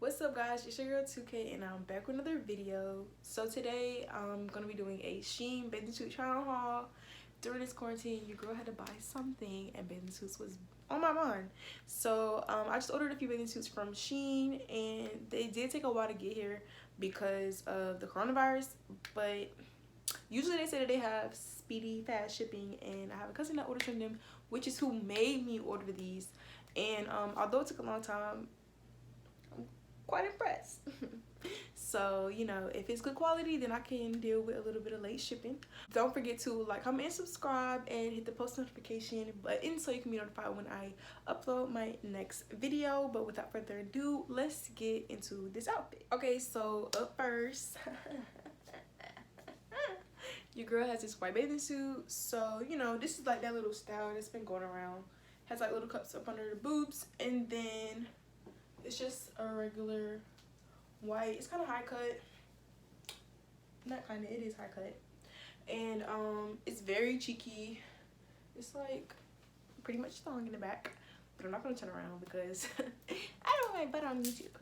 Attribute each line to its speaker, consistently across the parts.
Speaker 1: What's up guys, it's your girl 2K and I'm back with another video. So today I'm gonna be doing a Shein bathing suit try on haul. During this quarantine, your girl had to buy something and bathing suits was on my mind. So I just ordered a few bathing suits from Shein and they did take a while to get here because of the coronavirus, but usually they say that they have speedy fast shipping, and I have a cousin that ordered from them, which is who made me order these. And although it took a long time, quite impressed. So, you know, if it's good quality, then I can deal with a little bit of late shipping. Don't forget to like, comment, and subscribe, and hit the post notification button so you can be notified when I upload my next video. But without further ado, let's get into this outfit. Okay, so up first, your girl has this white bathing suit. So, you know, this is like that little style that's been going around. Has like little cups up under the boobs, and then it's just a regular white. It's kind of high cut. Not kind of, it is high cut. And it's very cheeky. It's like pretty much thong in the back, but I'm not gonna turn around because I don't want my butt on YouTube.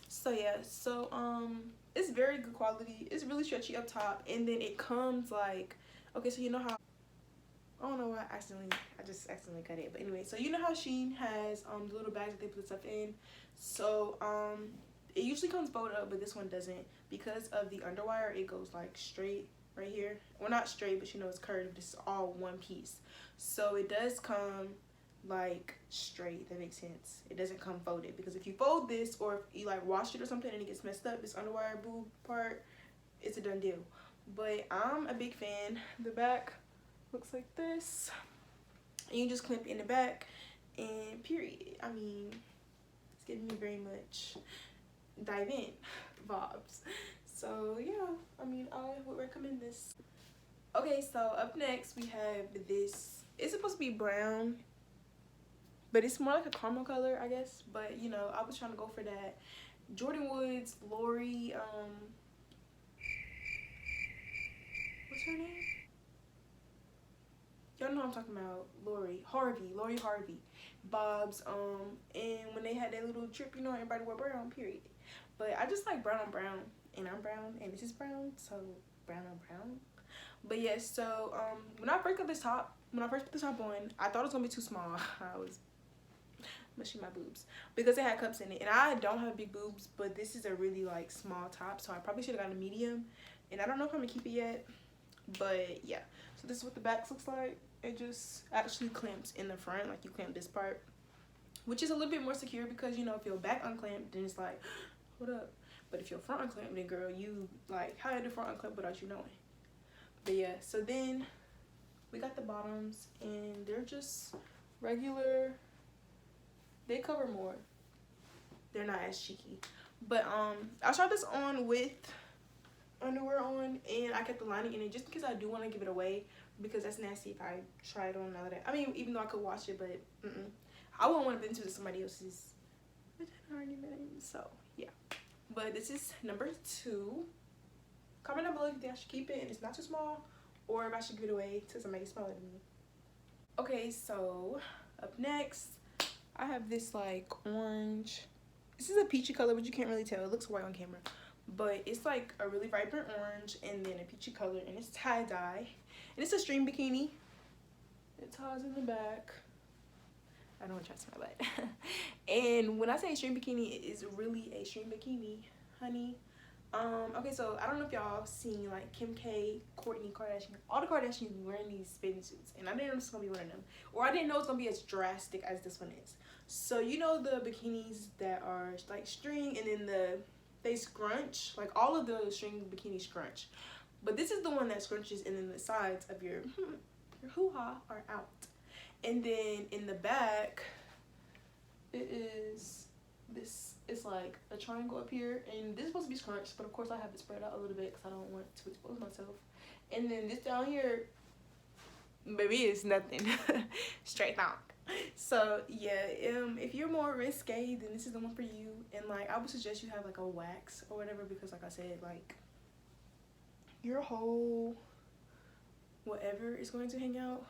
Speaker 1: So yeah, so it's very good quality. It's really stretchy up top, and then it comes like, okay, so you know how, I don't know why I just accidentally cut it, but anyway, so you know how Shein has the little bags that they put stuff in. So it usually comes folded up, but this one doesn't. Because of the underwire, it goes like straight right here. Well, not straight, but you know, it's curved. This is all one piece, so it does come like straight. That makes sense. It doesn't come folded, because if you fold this, or if you like wash it or something and it gets messed up, this underwire boob part, it's a done deal. But I'm a big fan. The back looks like this, and you just clip in the back, and period. I mean, it's giving me very much dive in vibes. So yeah, I mean, I would recommend this. Okay, so up next we have this. It's supposed to be brown, but it's more like a caramel color, I guess. But you know, I was trying to go for that Jordan Woods Lori, what's her name? Y'all know what I'm talking about. Lori Harvey bobs. And when they had that little trip, you know, everybody wore brown, period. But I just like brown on brown, and I'm brown, and this is brown, so brown on brown. But yeah, so when I first put this top on, I thought it was gonna be too small. I was mushing my boobs because it had cups in it, and I don't have big boobs, but this is a really like small top, so I probably should have gotten a medium, and I don't know if I'm gonna keep it yet. But yeah, so this is what the back looks like. It just actually clamps in the front, like you clamp this part, which is a little bit more secure, because you know, if your back unclamped, then it's like, hold up. But if your front unclamped, then girl, you like hide the front unclamp without you knowing. But yeah, so then we got the bottoms, and they're just regular. They cover more. They're not as cheeky. But I tried this on with underwear on, and I kept the lining in it just because I do want to give it away, because that's nasty if I try it on now that I mean, even though I could wash it, but I wouldn't want to fit into somebody else's vagina. So yeah, but this is number 2. Comment down below if you think I should keep it and it's not too small, or if I should give it away to somebody smaller than me. Okay, so up next I have this like orange, this is a peachy color, but you can't really tell, it looks white on camera, but it's like a really vibrant orange and then a peachy color, and it's tie-dye, and it's a string bikini. It ties in the back. I don't want to try to see my butt. And when I say string bikini, it is really a string bikini, honey. Okay, so I don't know if y'all seen like Kim K, Kourtney Kardashian, all the Kardashians wearing these bathing suits, and I didn't know it was gonna be one of them, or I didn't know it's gonna be as drastic as this one is. So you know the bikinis that are like string, and then they scrunch, like all of the string bikinis scrunch, but this is the one that scrunches, and then the sides of your hoo-ha are out, and then in the back it is this. It's like a triangle up here, and this is supposed to be scrunched, but of course I have it spread out a little bit because I don't want to expose myself. And then this down here, baby, is nothing. Straight thong. So yeah, if you're more risque, then this is the one for you. And like, I would suggest you have like a wax or whatever, because like I said, like your whole whatever is going to hang out.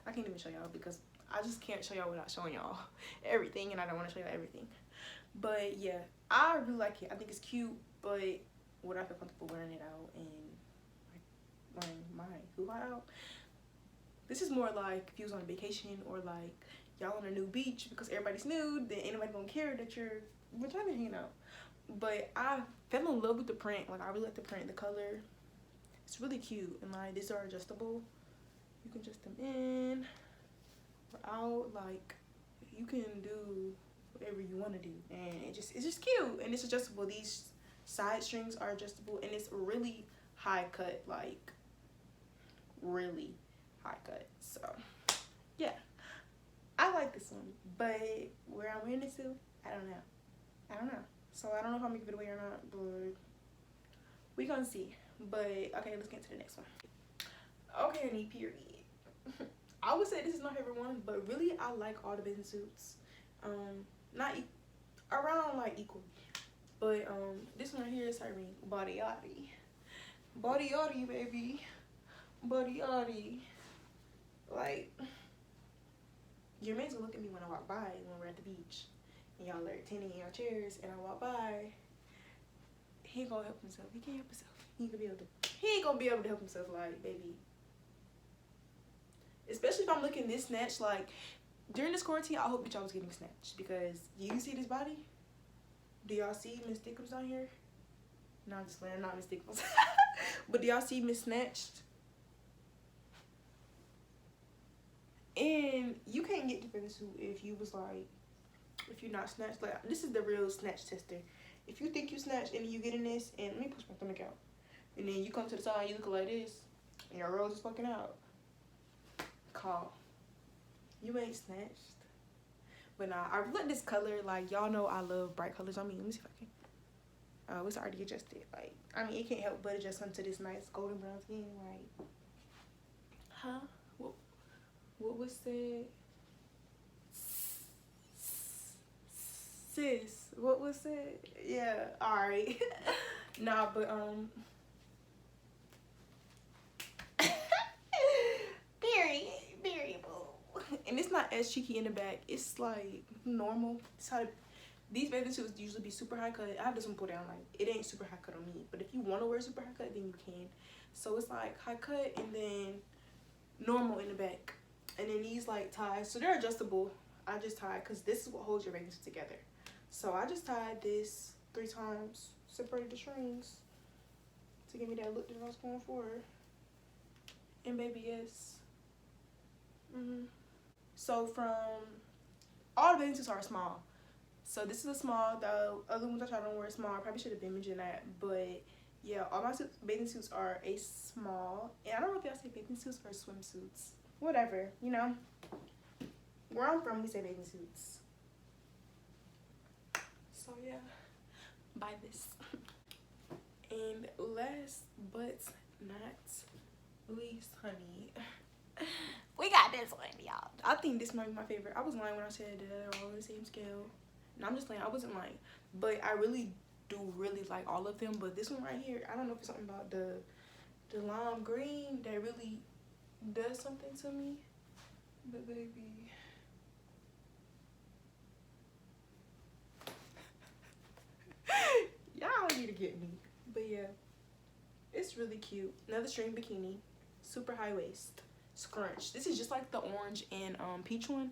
Speaker 1: I can't even show y'all because I just can't show y'all without showing y'all everything, and I don't want to show y'all everything. But yeah, I really like it. I think it's cute, but would I feel comfortable wearing it out and like wearing my hoo-ha out? This is more like if you was on a vacation or like y'all on a new beach because everybody's nude, then anybody gonna care that you're vagina hanging out. But I fell in love with the print. Like I really like the print, the color. It's really cute, and like these are adjustable. You can adjust them in or out. Like you can do whatever you want to do, and it's just cute, and it's adjustable. These side strings are adjustable, and it's really high cut, like really high cut. So yeah, I like this one, but where I'm wearing it to, I don't know. So I don't know if I'm gonna give it away or not, but we gonna see. But okay, let's get to the next one. Okay, Annie, period. I would say this is my favorite one, but really I like all the bathing suits. Not around like equally, but this one right here is Irene. Body yachty, baby. Body yachty. Like your man's gonna look at me when I walk by when we're at the beach and y'all are tending in your chairs and I walk by. He ain't gonna help himself. He can't help himself. He ain't gonna be able to help himself, like, baby. Especially if I'm looking this snatched, like, during this quarantine, I hope that y'all was getting snatched. Because, you see this body? Do y'all see Miss Dickums on here? No, I'm just playing, not Miss Dickums. But do y'all see Miss Snatched? And you can't get the suit if you was like, if you're not snatched. Like, this is the real snatch tester. If you think you snatched and you get in this, and let me push my stomach out. And then you come to the side, you look like this, and your rolls is fucking out. Call. You ain't snatched. But nah, I like this color. Like, y'all know I love bright colors on me. Let me see if I can. Oh, it's already adjusted. Like, I mean, it can't help but adjust onto this nice golden brown skin. Like, huh? What was said? Sis, what was said? Yeah, alright. Nah, but very boo. And it's not as cheeky in the back. It's like normal. It's how these bathing suits usually be super high cut. I have this one pulled down. Like, it ain't super high cut on me, but if you want to wear super high cut, then you can. So it's like high cut and then normal in the back, and then these like ties. So they're adjustable. I just tied because this is what holds your bathing suit together. So I just tied this 3 times, separated the strings to give me that look that I was going for. And baby, yes. So from all the bathing suits are small. So this is a small. The other ones I tried on were small. I probably should have been mentioning that, but yeah, all my bathing suits are a small. And I don't know if y'all say bathing suits or swimsuits. Whatever, you know. Where I'm from, we say bathing suits. So yeah, buy this. And last but not least, honey, we got this one, y'all. I think this might be my favorite. I was lying when I said that they're all on the same scale. No, I'm just lying. I wasn't lying. But I really do like all of them. But this one right here, I don't know if it's something about the lime green that really does something to me. But baby, y'all need to get me. But yeah, it's really cute. Another string bikini, super high waist, scrunch. This is just like the orange and peach one,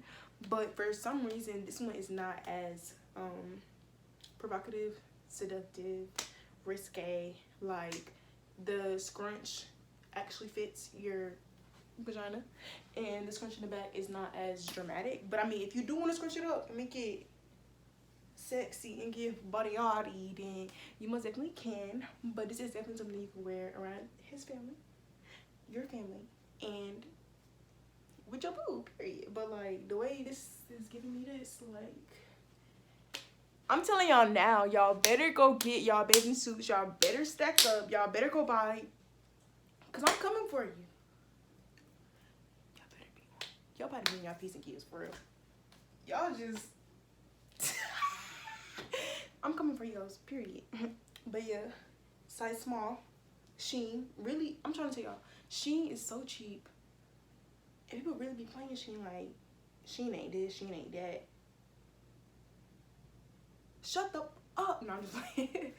Speaker 1: but for some reason this one is not as provocative, seductive, risque. Like, the scrunch actually fits your vagina, and the scrunch in the back is not as dramatic. But I mean, if you do want to scrunch it up and make it sexy and give body yachty, then you most definitely can. But this is definitely something you can wear around his family, your family, and with your boo, period. But like, the way this is giving me this, like, I'm telling y'all now, y'all better go get y'all bathing suits. Y'all better stack up. Y'all better go buy, because I'm coming for you. Y'all better be in y'all P's and Q's, for real. Y'all just I'm coming for y'all, period. But yeah, size small, Shein. Really, I'm trying to tell y'all, Shein is so cheap. And people really be playing Shein like, Shein ain't this, Shein ain't that. Shut the up. No, I'm just like,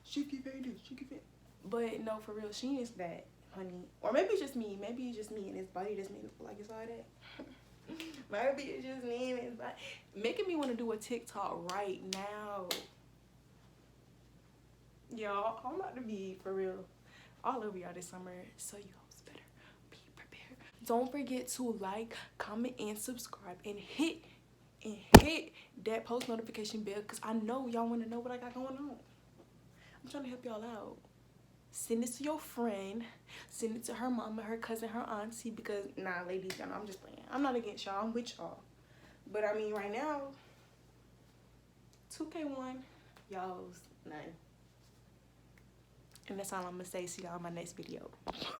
Speaker 1: she keep saying this, she keep saying. But no, for real, Shein is that, honey. Or maybe it's just me. Maybe it's just me and his body doesn't look like it's all that. Maybe it's just me and his body. Making me want to do a TikTok right now. Y'all, I'm about to be, for real, all over y'all this summer. So you hoes better be prepared. Don't forget to like, comment, and subscribe. And hit that post notification bell. Because I know y'all want to know what I got going on. I'm trying to help y'all out. Send it to your friend. Send it to her mama, her cousin, her auntie. Because, nah, ladies, y'all know I'm just playing. I'm not against y'all. I'm with y'all. But, I mean, right now, 2K1, y'all's none. And that's all I'm going to say. See y'all in my next video.